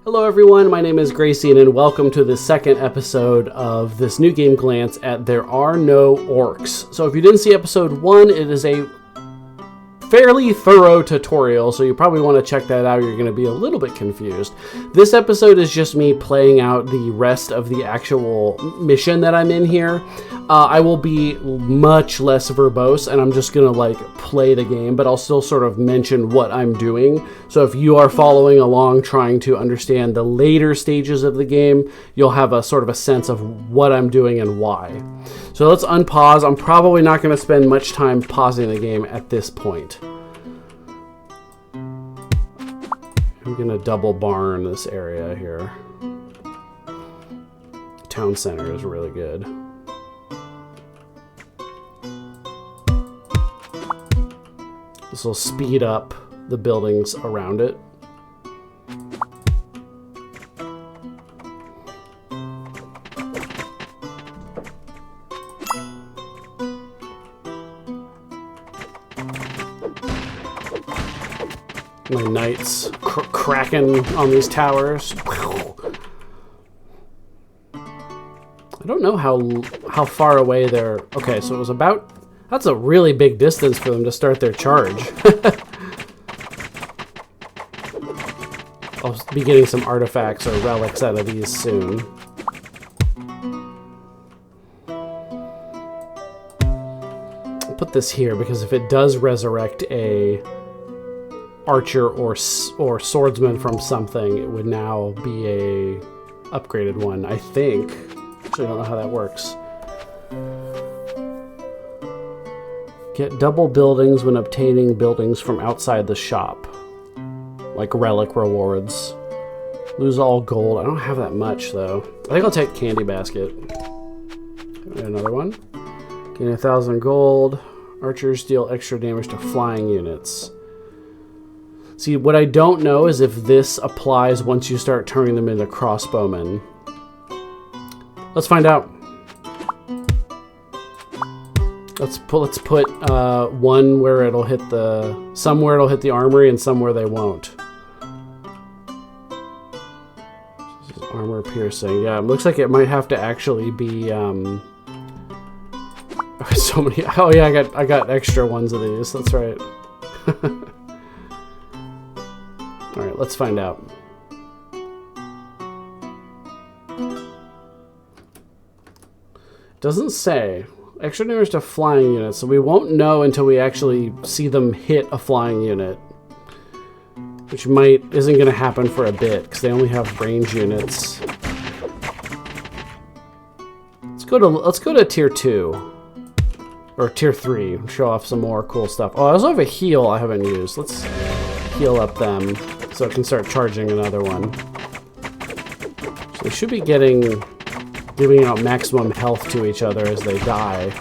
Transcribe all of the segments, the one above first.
Hello everyone, my name is Gracie and welcome to the second episode of this new game glance at There Are No Orcs. So if you didn't see episode 1, it is a fairly thorough tutorial, so you probably want to check that out. You're going to be a little bit confused. This episode is just me playing out the rest of the actual mission that I'm in here. I will be much less verbose, and I'm just going to play the game, but I'll still sort of mention what I'm doing. So if you are following along trying to understand the later stages of the game, you'll have a sort of a sense of what I'm doing and why. So let's unpause. I'm probably not going to spend much time pausing the game at this point. I'm going to double barn this area here. Town center is really good. This will speed up the buildings around it. My knights cracking on these towers. I don't know how far away they're... Okay, so it was about... That's a really big distance for them to start their charge. I'll be getting some artifacts or relics out of these soon. I'll put this here because if it does resurrect a archer or swordsman from something, it would now be a upgraded one, I think. Actually, I don't know how that works. Get double buildings when obtaining buildings from outside the shop. Like relic rewards. Lose all gold. I don't have that much, though. I think I'll take candy basket. Another one. Gain 1,000 gold. Archers deal extra damage to flying units. See, what I don't know is if this applies once you start turning them into crossbowmen. Let's find out. Let's put one where it'll hit somewhere it'll hit the armory and somewhere they won't. This is armor piercing. Yeah, it looks like it might have to actually be so many. Oh yeah, I got extra ones of these. That's right. All right, let's find out. Doesn't say. Extra damage to flying units, so we won't know until we actually see them hit a flying unit. Which isn't going to happen for a bit, because they only have range units. Let's go to tier 2. Or tier 3, show off some more cool stuff. Oh, I also have a heal I haven't used. Let's heal up them, so it can start charging another one. So they should be giving out maximum health to each other as they die,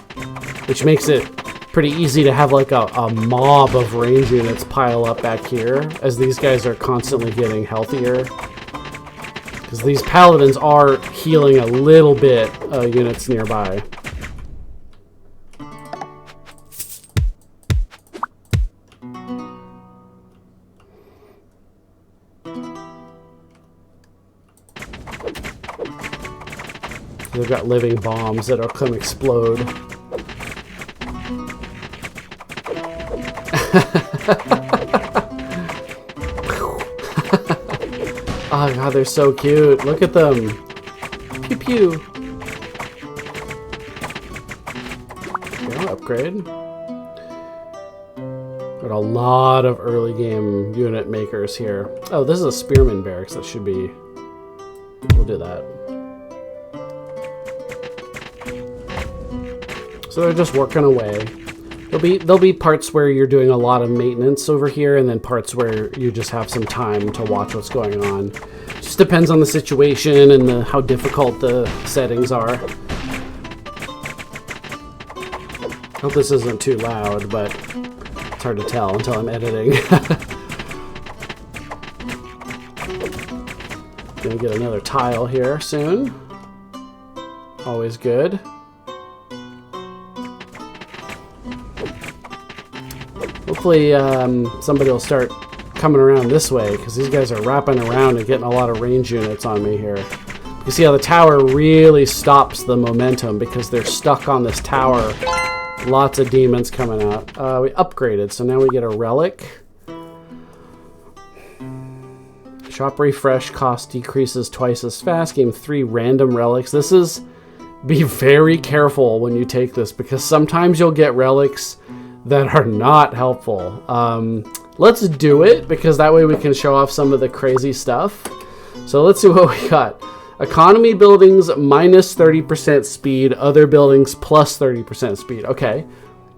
which makes it pretty easy to have like a mob of range units pile up back here as these guys are constantly getting healthier, because these paladins are healing a little bit units nearby. They've got living bombs that'll come explode. Oh god, they're so cute. Look at them. Pew pew. Okay, I'll upgrade. Got a lot of early game unit makers here. Oh, this is a spearman barracks. That should be... We'll do that. So they're just working away. There'll be parts where you're doing a lot of maintenance over here, and then parts where you just have some time to watch what's going on. Just depends on the situation and how difficult the settings are. Hope this isn't too loud, but it's hard to tell until I'm editing. Gonna get another tile here soon. Always good. Hopefully somebody will start coming around this way because these guys are wrapping around and getting a lot of range units on me here. You see how the tower really stops the momentum because they're stuck on this tower. Lots of demons coming out. We upgraded, so now we get a relic. Shop refresh cost decreases twice as fast. Game 3 random relics. This is... Be very careful when you take this because sometimes you'll get relics that are not helpful. Let's do it because that way we can show off some of the crazy stuff. So let's see what we got. Economy buildings minus 30% speed, other buildings plus 30% speed. Okay,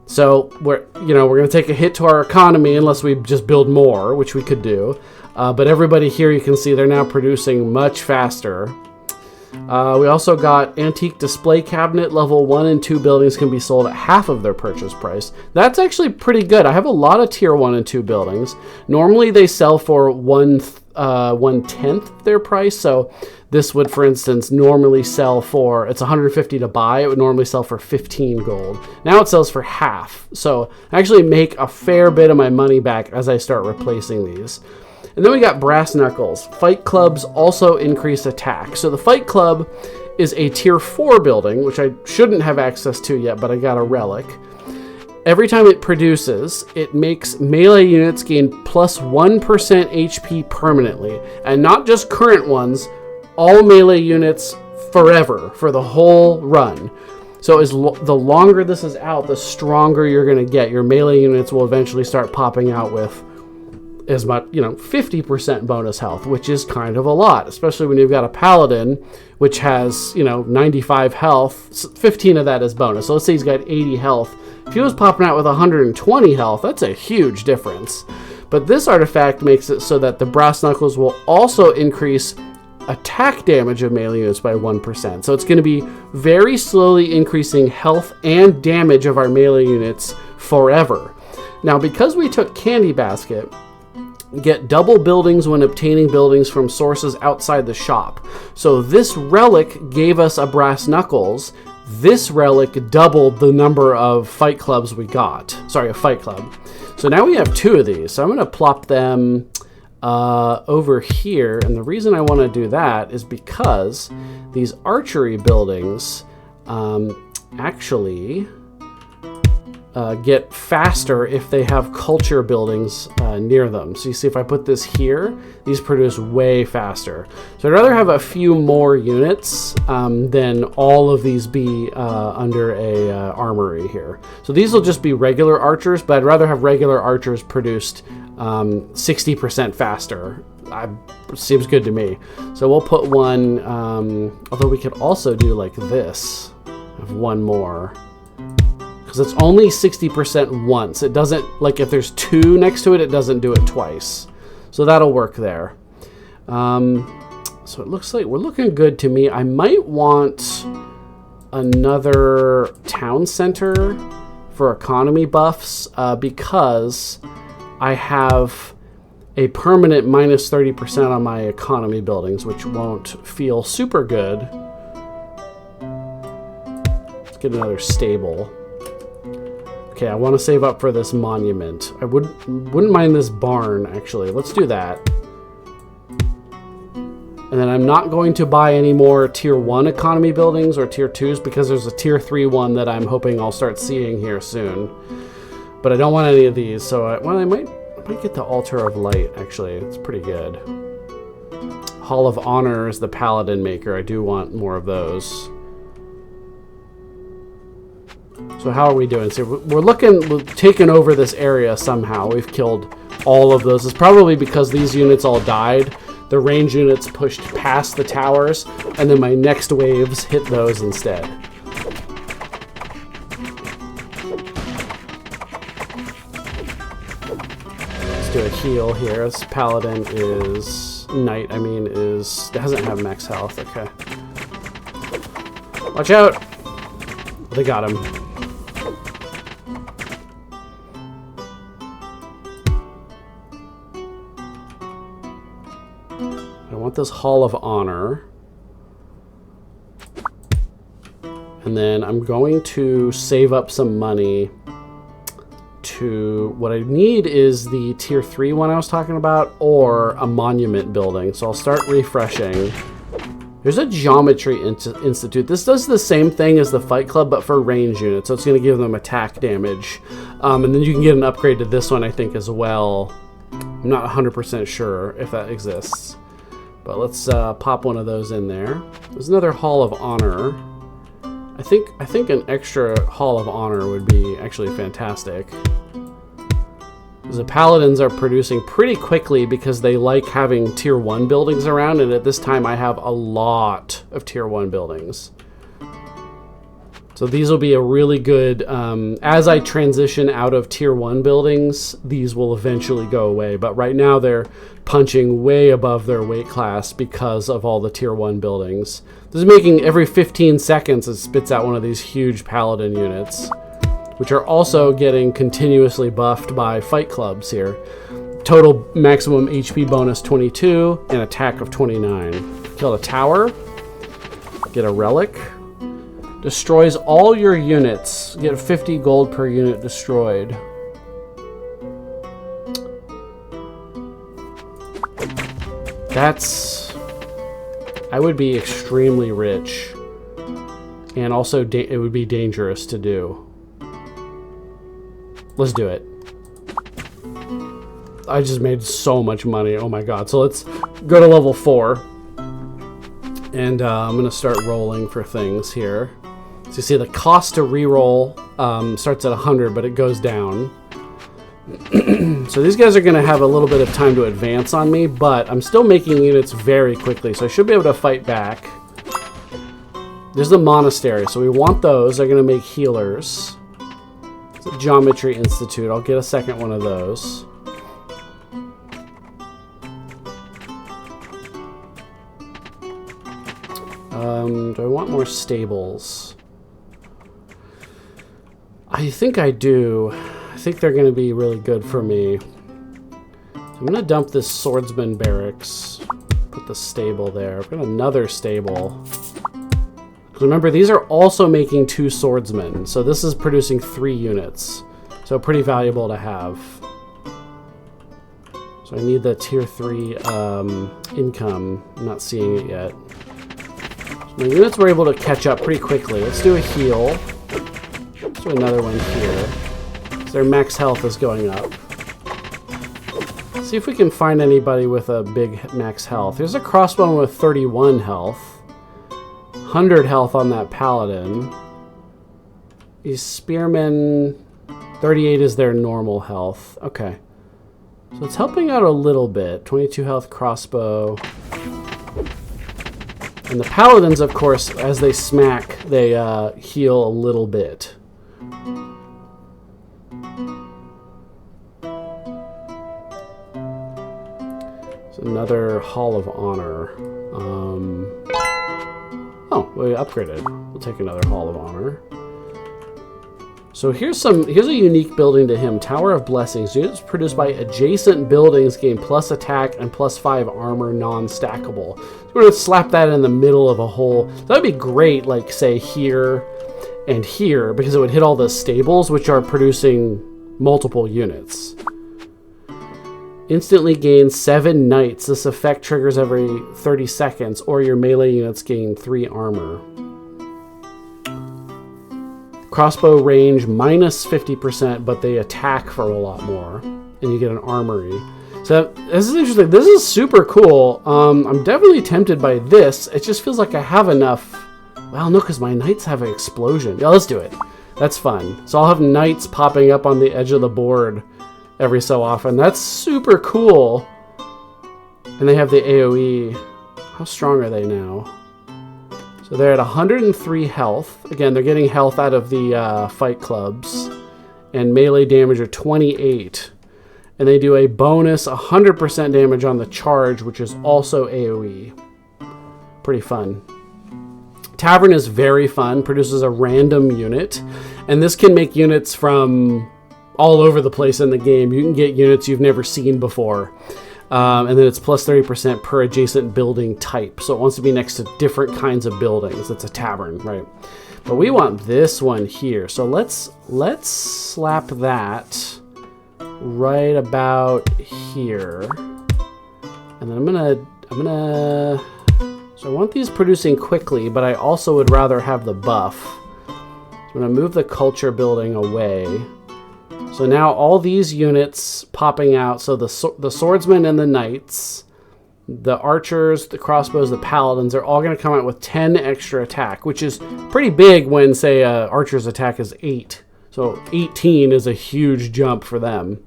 so we're gonna take a hit to our economy unless we just build more, which we could do. But everybody here, you can see they're now producing much faster. We also got antique display cabinet. Level 1 and 2 buildings can be sold at half of their purchase price. That's actually pretty good. I have a lot of tier 1 and 2 buildings. Normally they sell for 1/10 their price. So this would, for instance, normally sell for, it's 150 to buy. It would normally sell for 15 gold. Now it sells for half. So I actually make a fair bit of my money back as I start replacing these. And then we got brass knuckles. Fight clubs also increase attack. So the fight club is a tier 4 building, which I shouldn't have access to yet, but I got a relic. Every time it produces, it makes melee units gain plus 1% HP permanently. And not just current ones, all melee units forever, for the whole run. So the longer this is out, the stronger you're going to get. Your melee units will eventually start popping out with as much, 50% bonus health, which is kind of a lot, especially when you've got a paladin, which has, 95 health. 15 of that is bonus. So let's say he's got 80 health. If he was popping out with 120 health, that's a huge difference. But this artifact makes it so that the brass knuckles will also increase attack damage of melee units by 1%. So it's going to be very slowly increasing health and damage of our melee units forever. Now, because we took Candy Basket, get double buildings when obtaining buildings from sources outside the shop. So this relic gave us a brass knuckles. This relic doubled the number of fight clubs we got. Sorry, a fight club. So now we have 2 of these. So I'm going to plop them over here. And the reason I want to do that is because these archery buildings actually get faster if they have culture buildings near them. So you see if I put this here, these produce way faster. So I'd rather have a few more units than all of these be under a armory here. So these will just be regular archers, but I'd rather have regular archers produced 60% faster. Seems good to me. So we'll put one, although we could also do like this, have one more. It's only 60% once. It doesn't, like if there's 2 next to it, it doesn't do it twice. So that'll work there. So it looks like we're looking good to me. I might want another town center for economy buffs because I have a permanent minus 30% on my economy buildings, which won't feel super good. Let's get another stable. Okay, I want to save up for this monument. I wouldn't mind this barn, actually. Let's do that. And then I'm not going to buy any more tier 1 economy buildings or tier 2s because there's a tier 3 one that I'm hoping I'll start seeing here soon. But I don't want any of these, so I might get the Altar of Light, actually. It's pretty good. Hall of Honor is the Paladin Maker. I do want more of those. So how are we doing? So we're taking over this area somehow. We've killed all of those. It's probably because these units all died. The range units pushed past the towers, and then my next waves hit those instead. Let's do a heal here. This paladin is doesn't have max health. Okay. Watch out! They got him. I want this Hall of Honor. And then I'm going to save up some money to... What I need is the tier 3 one I was talking about, or a monument building. So I'll start refreshing. There's a Geometry Institute. This does the same thing as the Fight Club, but for range units. So it's going to give them attack damage. And then you can get an upgrade to this one, I think, as well. I'm not 100% sure if that exists. But let's pop one of those in there. There's another Hall of Honor. I think an extra Hall of Honor would be actually fantastic. The Paladins are producing pretty quickly because they like having tier 1 buildings around, and at this time I have a lot of tier 1 buildings. So these will be a really good, as I transition out of tier 1 buildings, these will eventually go away. But right now they're punching way above their weight class because of all the tier 1 buildings. This is making every 15 seconds it spits out one of these huge Paladin units, which are also getting continuously buffed by fight clubs here. Total maximum HP bonus 22 and attack of 29. Kill a tower, get a relic. Destroys all your units. Get 50 gold per unit destroyed. That's... I would be extremely rich. And also it would be dangerous to do. Let's do it. I just made so much money. Oh my god. So let's go to level 4. And I'm going to start rolling for things here. So you see the cost to reroll starts at 100, but it goes down. So these guys are going to have a little bit of time to advance on me, but I'm still making units very quickly, so I should be able to fight back. There's the monastery, so we want those. They're going to make healers. It's a Geometry Institute. I'll get a second one of those. Do I want more stables? I think I do. I think they're going to be really good for me. So I'm going to dump this swordsman barracks. Put the stable there. I've got another stable. Remember, these are also making 2 swordsmen. So this is producing 3 units. So pretty valuable to have. So I need the tier 3 income. I'm not seeing it yet. So my units were able to catch up pretty quickly. Let's do a heal. Let's do another one here. So their max health is going up. Let's see if we can find anybody with a big max health. There's a crossbow with 31 health. 100 health on that paladin. These spearmen, 38 is their normal health. Okay. So it's helping out a little bit. 22 health crossbow. And the paladins, of course, as they smack, they heal a little bit. So another Hall of Honor. Oh, we upgraded. We'll take another Hall of Honor. So here's a unique building to him. Tower of Blessings. Units produced by adjacent buildings gain plus attack and plus 5 armor non-stackable. So we're going to slap that in the middle of a hole. That would be great, like, say, here and here, because it would hit all the stables, which are producing multiple units. Instantly gain 7 knights. This effect triggers every 30 seconds, or your melee units gain 3 armor. Crossbow range minus 50%, but they attack for a lot more. And you get an armory. So this is interesting. This is super cool. I'm definitely tempted by this. It just feels like I have enough. Well, no, because my knights have an explosion. Yeah, let's do it. That's fun. So I'll have knights popping up on the edge of the board every so often. That's super cool. And they have the AoE. How strong are they now? So they're at 103 health. Again, they're getting health out of the fight clubs. And melee damage are 28. And they do a bonus 100% damage on the charge, which is also AoE. Pretty fun. Tavern is very fun. Produces a random unit. And this can make units from all over the place in the game. You can get units you've never seen before. And then it's plus 30% per adjacent building type. So it wants to be next to different kinds of buildings. It's a tavern, right? But we want this one here. So let's slap that right about here. And then I'm gonna, so I want these producing quickly, but I also would rather have the buff. So I'm gonna move the culture building away. So now all these units popping out, so the swordsmen and the knights, the archers, the crossbows, the paladins, are all going to come out with 10 extra attack, which is pretty big when, say, archer's attack is 8. So 18 is a huge jump for them.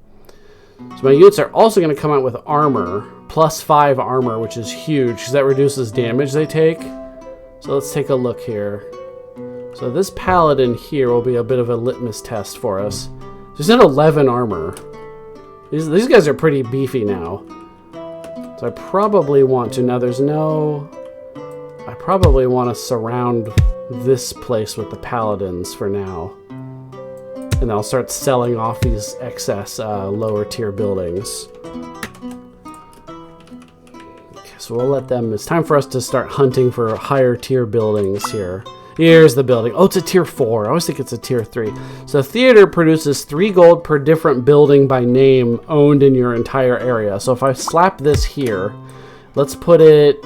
So my units are also going to come out with armor, plus 5 armor, which is huge, because that reduces damage they take. So let's take a look here. So this paladin here will be a bit of a litmus test for us. He's at 11 armor. These guys are pretty beefy now. So I probably want to, now there's no, I probably want to surround this place with the paladins for now. And then I'll start selling off these excess lower tier buildings. Okay, so we'll let them, it's time for us to start hunting for higher tier buildings here. Here's the building. Oh, it's a tier 4. I always think it's a tier 3. So theater produces 3 gold per different building by name owned in your entire area. So if I slap this here, let's put it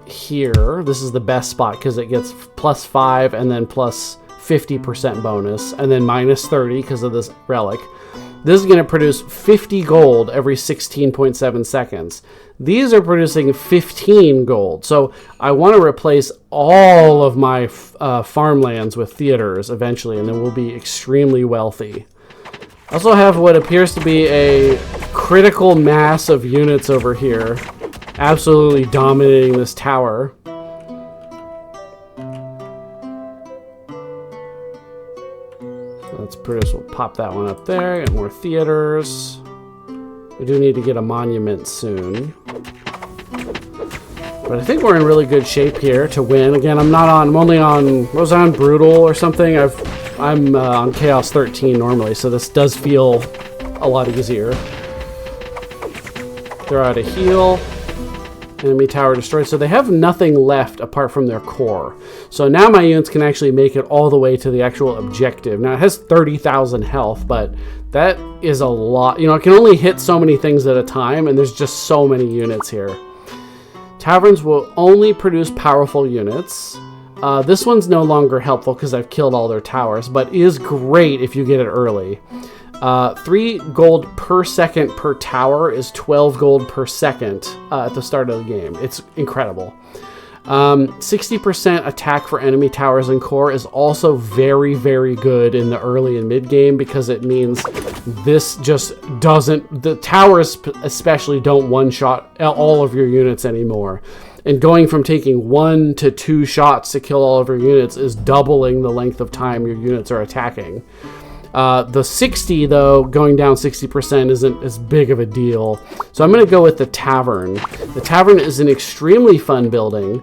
here. This is the best spot because it gets plus 5 and then plus 50% bonus and then minus 30 because of this relic. This is going to produce 50 gold every 16.7 seconds. These are producing 15 gold. So I want to replace all of my farmlands with theaters eventually, and then we'll be extremely wealthy. I also have what appears to be a critical mass of units over here, absolutely dominating this tower. So let's produce, we'll pop that one up there, get more theaters. We do need to get a monument soon. But I think we're in really good shape here to win. Again, I'm only on, what was I on, Brutal or something? I'm on Chaos 13 normally, so this does feel a lot easier. Throw out a heal. Enemy tower destroyed. So they have nothing left apart from their core. So now my units can actually make it all the way to the actual objective. Now it has 30,000 health, but that is a lot. You know, it can only hit so many things at a time, and there's just so many units here. Taverns will only produce powerful units. This one's no longer helpful because I've killed all their towers, but is great if you get it early. 3 gold per second per tower is 12 gold per second at the start of the game. It's incredible. 60% attack for enemy towers and core is also very, very good in the early and mid game because it means this just doesn't, the towers especially don't one-shot all of your units anymore. And going from taking 1 to 2 shots to kill all of your units is doubling the length of time your units are attacking. The 60, though, going down 60% isn't as big of a deal. So I'm going to go with the Tavern. The Tavern is an extremely fun building.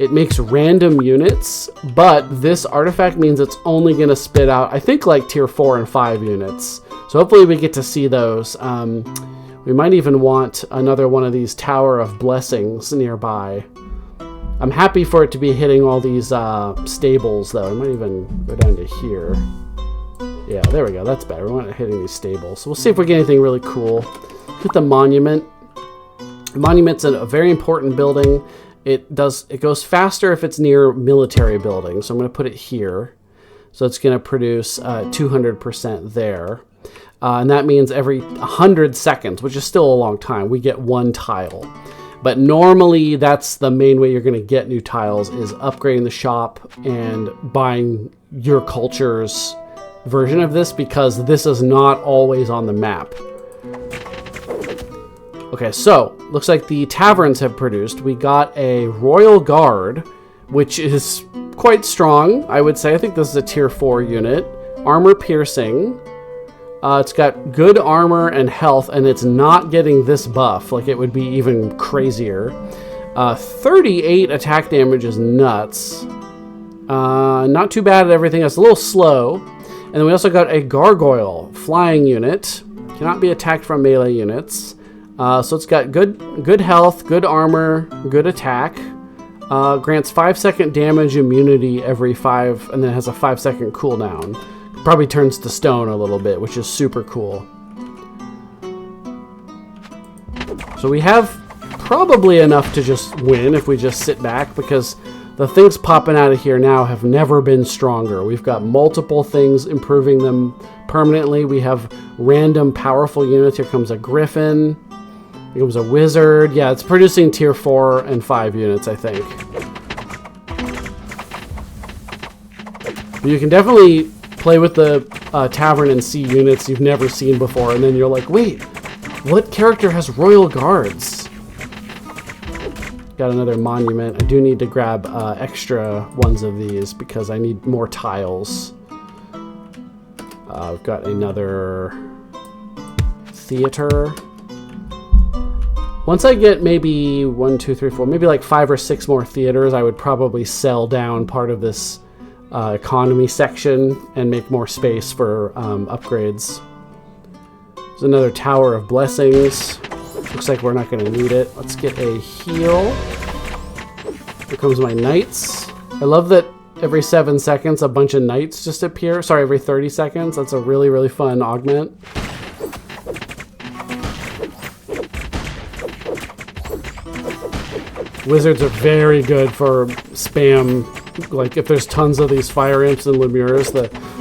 It makes random units, but this artifact means it's only going to spit out, I think, like tier 4 and 5 units. So hopefully we get to see those. We might even want another one of these Tower of Blessings nearby. I'm happy for it to be hitting all these stables, though. I might even go down to here. Yeah, there we go. That's better. We're not hitting these stables. So we'll see if we get anything really cool. Hit the monument. The monument's a very important building. It goes faster if it's near military buildings. So I'm going to put it here. So it's going to produce 200% there. And that means every 100 seconds, which is still a long time, we get 1 tile. But normally that's the main way you're going to get new tiles, is upgrading the shop and buying your culture's version of this, because this is not always on the map. Okay, so looks like the taverns have produced. We got a Royal Guard, which is quite strong, I would say. I think this is a tier 4 unit. Armor piercing. It's got good armor and health, and it's not getting this buff. Like, it would be even crazier. 38 attack damage is nuts. Not too bad at everything. It's a little slow. And then we also got a Gargoyle flying unit. Cannot be attacked from melee units. So it's got good health, good armor, good attack. Grants 5-second damage immunity every 5, and then has a 5-second cooldown. Probably turns to stone a little bit, which is super cool. So we have probably enough to just win if we just sit back, because the things popping out of here now have never been stronger. We've got multiple things improving them permanently. We have random powerful units. Here comes a griffin. Here comes a wizard. Yeah, it's producing tier 4 and 5 units, I think. But you can definitely play with the tavern and see units you've never seen before, and then you're like, wait, what character has royal guards? Got another monument. I do need to grab extra ones of these because I need more tiles. We've got another theater. Once I get maybe 1, 2, 3, 4, maybe like 5 or 6 more theaters, I would probably sell down part of this economy section and make more space for upgrades. There's another Tower of Blessings. Looks like we're not going to need it. Let's get a heal. Here comes my knights. I love that every 7 seconds a bunch of knights just appear. Sorry, every 30 seconds. That's a really, really fun augment. Wizards are very good for spam. Like, if there's tons of these fire imps and lemures,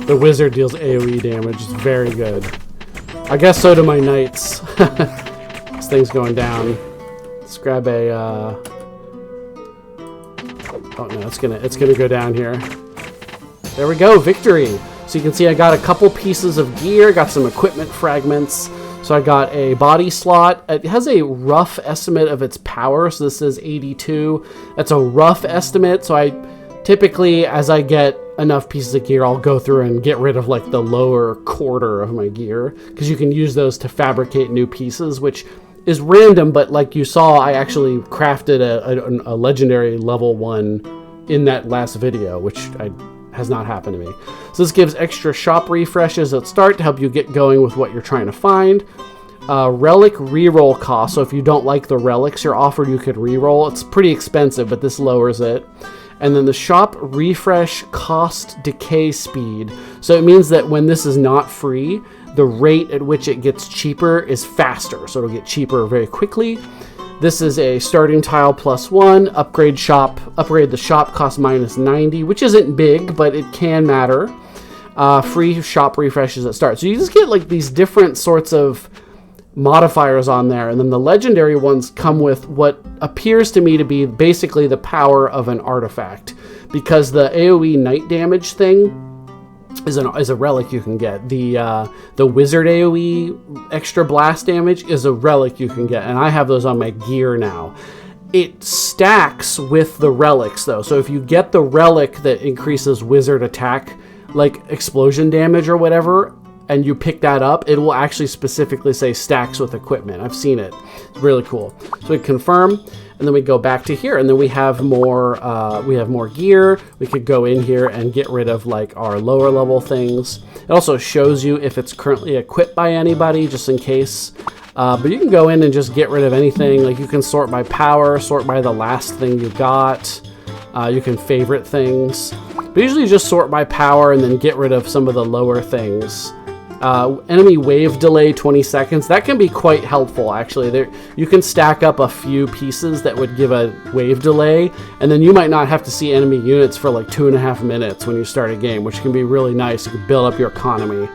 the wizard deals AoE damage. It's very good. I guess so do my knights. This thing's going down. Let's grab a oh no, it's gonna go down here. There we go, victory. So you can see I got a couple pieces of gear, got some equipment fragments. So I got a body slot. It has a rough estimate of its power. So this is 82. That's a rough estimate. So I typically, as I get enough pieces of gear, I'll go through and get rid of like the lower quarter of my gear, because you can use those to fabricate new pieces, which is random, but like you saw, I actually crafted a legendary level 1 in that last video, which has not happened to me. So this gives extra shop refreshes at start to help you get going with what you're trying to find. Relic reroll cost, so if you don't like the relics you're offered, you could reroll. It's pretty expensive, but this lowers it. And then the shop refresh cost decay speed. So it means that when this is not free, the rate at which it gets cheaper is faster. So it'll get cheaper very quickly. This is a starting tile +1. Upgrade the shop cost -90, which isn't big, but it can matter. Free shop refreshes at start. So you just get like these different sorts of modifiers on there, and then the legendary ones come with what appears to me to be basically the power of an artifact, because the AoE night damage thing is a relic you can get. The wizard AoE extra blast damage is a relic you can get, and I have those on my gear now. It stacks with the relics though, so if you get the relic that increases wizard attack, like explosion damage or whatever, and you pick that up, it will actually specifically say stacks with equipment. I've seen it. It's really cool. So we confirm, and then we go back to here, and then we have more gear. We could go in here and get rid of like our lower level things. It also shows you if it's currently equipped by anybody, just in case. But you can go in and just get rid of anything. Like you can sort by power, sort by the last thing you got. You can favorite things. But usually just sort by power and then get rid of some of the lower things. Enemy wave delay 20 seconds. That can be quite helpful, actually. There, you can stack up a few pieces that would give a wave delay, and then you might not have to see enemy units for like 2.5 minutes when you start a game, which can be really nice. You can build up your economy.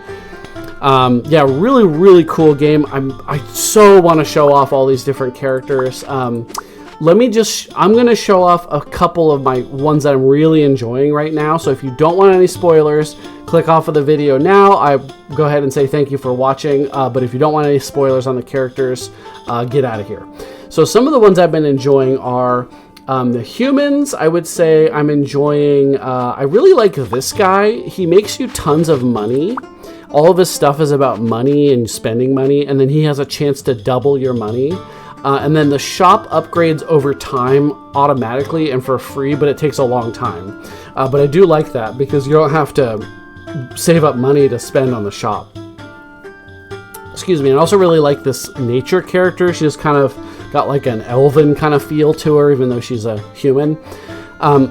Yeah, really, really cool game. I so want to show off all these different characters. I'm going to show off a couple of my ones that I'm really enjoying right now. So if you don't want any spoilers, click off of the video now. I go ahead and say thank you for watching. But if you don't want any spoilers on the characters, get out of here. So some of the ones I've been enjoying are the humans. I would say I'm enjoying, I really like this guy. He makes you tons of money. All of his stuff is about money and spending money. And then he has a chance to double your money. And then the shop upgrades over time automatically and for free, but it takes a long time. But I do like that because you don't have to save up money to spend on the shop. Excuse me. I also really like this nature character. She's kind of got like an elven kind of feel to her, even though she's a human.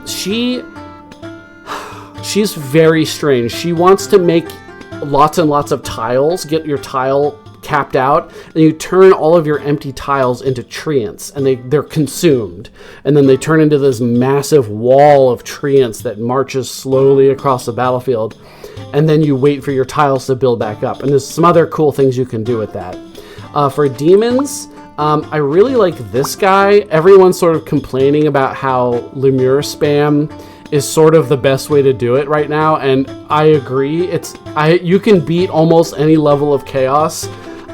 She's very strange. She wants to make lots and lots of tiles, get your tile capped out, and you turn all of your empty tiles into treants, and they're consumed, and then they turn into this massive wall of treants that marches slowly across the battlefield, and then you wait for your tiles to build back up. And there's some other cool things you can do with that. For demons, I really like this guy. Everyone's sort of complaining about how Lemure spam is sort of the best way to do it right now, and I agree. You can beat almost any level of chaos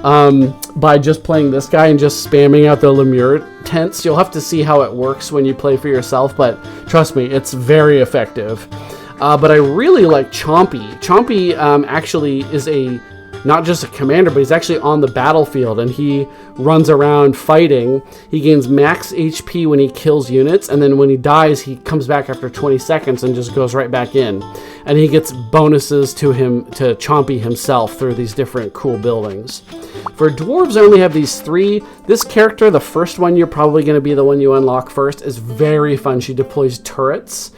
by just playing this guy and just spamming out the Lemure tents. You'll have to see how it works when you play for yourself, but trust me, it's very effective. But I really like Chompy. Chompy actually is not just a commander, but he's actually on the battlefield, and he runs around fighting. He gains max HP when he kills units, and then when he dies, he comes back after 20 seconds and just goes right back in. And he gets bonuses to Chompy himself through these different cool buildings. For dwarves, I only have these 3. This character, the first one, you're probably going to be the one you unlock first, is very fun. She deploys turrets.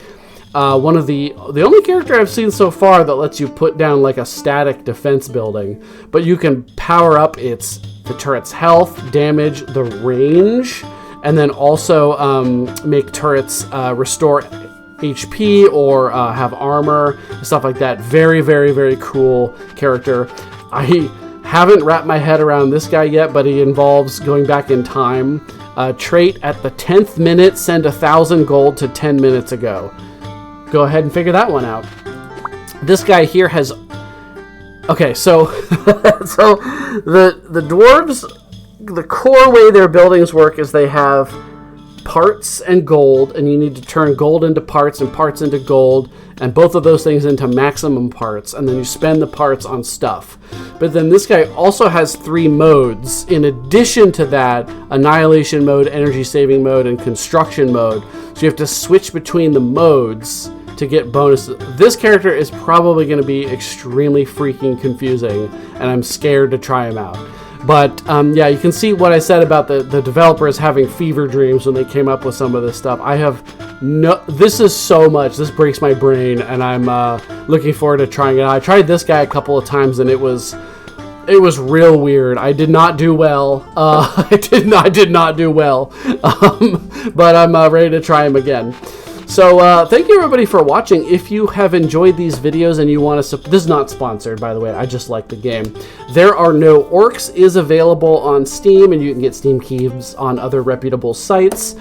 One of the only character I've seen so far that lets you put down like a static defense building, but you can power up the turret's health, damage, the range, and then also make turrets restore HP or have armor, stuff like that. Very, very, very cool character. I haven't wrapped my head around this guy yet, but he involves going back in time. Trait at the 10th minute, send 1,000 gold to 10 minutes ago. Go ahead and figure that one out. This guy here has... Okay, so so the dwarves, the core way their buildings work is they have parts and gold, and you need to turn gold into parts and parts into gold, and both of those things into maximum parts, and then you spend the parts on stuff. But then this guy also has 3 modes. In addition to that, annihilation mode, energy saving mode, and construction mode. So you have to switch between the modes to get bonuses. This character is probably going to be extremely freaking confusing, and I'm scared to try him out. But yeah, you can see what I said about the developers having fever dreams when they came up with some of this stuff. This is so much. This breaks my brain, and I'm looking forward to trying it out. I tried this guy a couple of times, and it was real weird. I did not do well. I did not do well. But I'm ready to try him again. So thank you everybody for watching. If you have enjoyed these videos and you want to this is not sponsored, by the way, I just like the game. There Are No Orcs is available on Steam, and you can get Steam keys on other reputable sites.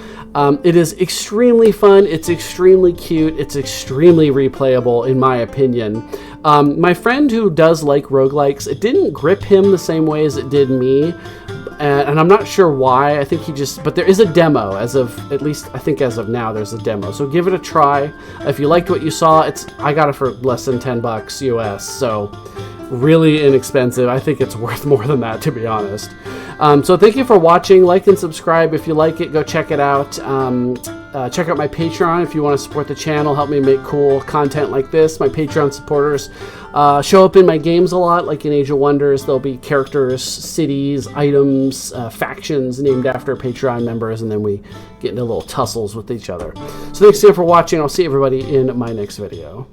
It is extremely fun, it's extremely cute, it's extremely replayable in my opinion. My friend who does like roguelikes, it didn't grip him the same way as it did me. And I'm not sure why. I think but there is a demo as of, at least I think as of now, there's a demo. So give it a try. If you liked what you saw, I got it for less than $10 US, so really inexpensive. I think it's worth more than that, to be honest. So thank you for watching. Like and subscribe if you like it. Go check it out. Check out my Patreon if you want to support the channel, help me make cool content like this. My Patreon supporters show up in my games a lot, like in Age of Wonders. There'll be characters, cities, items, factions named after Patreon members, and then we get into little tussles with each other. So thanks again for watching. I'll see everybody in my next video.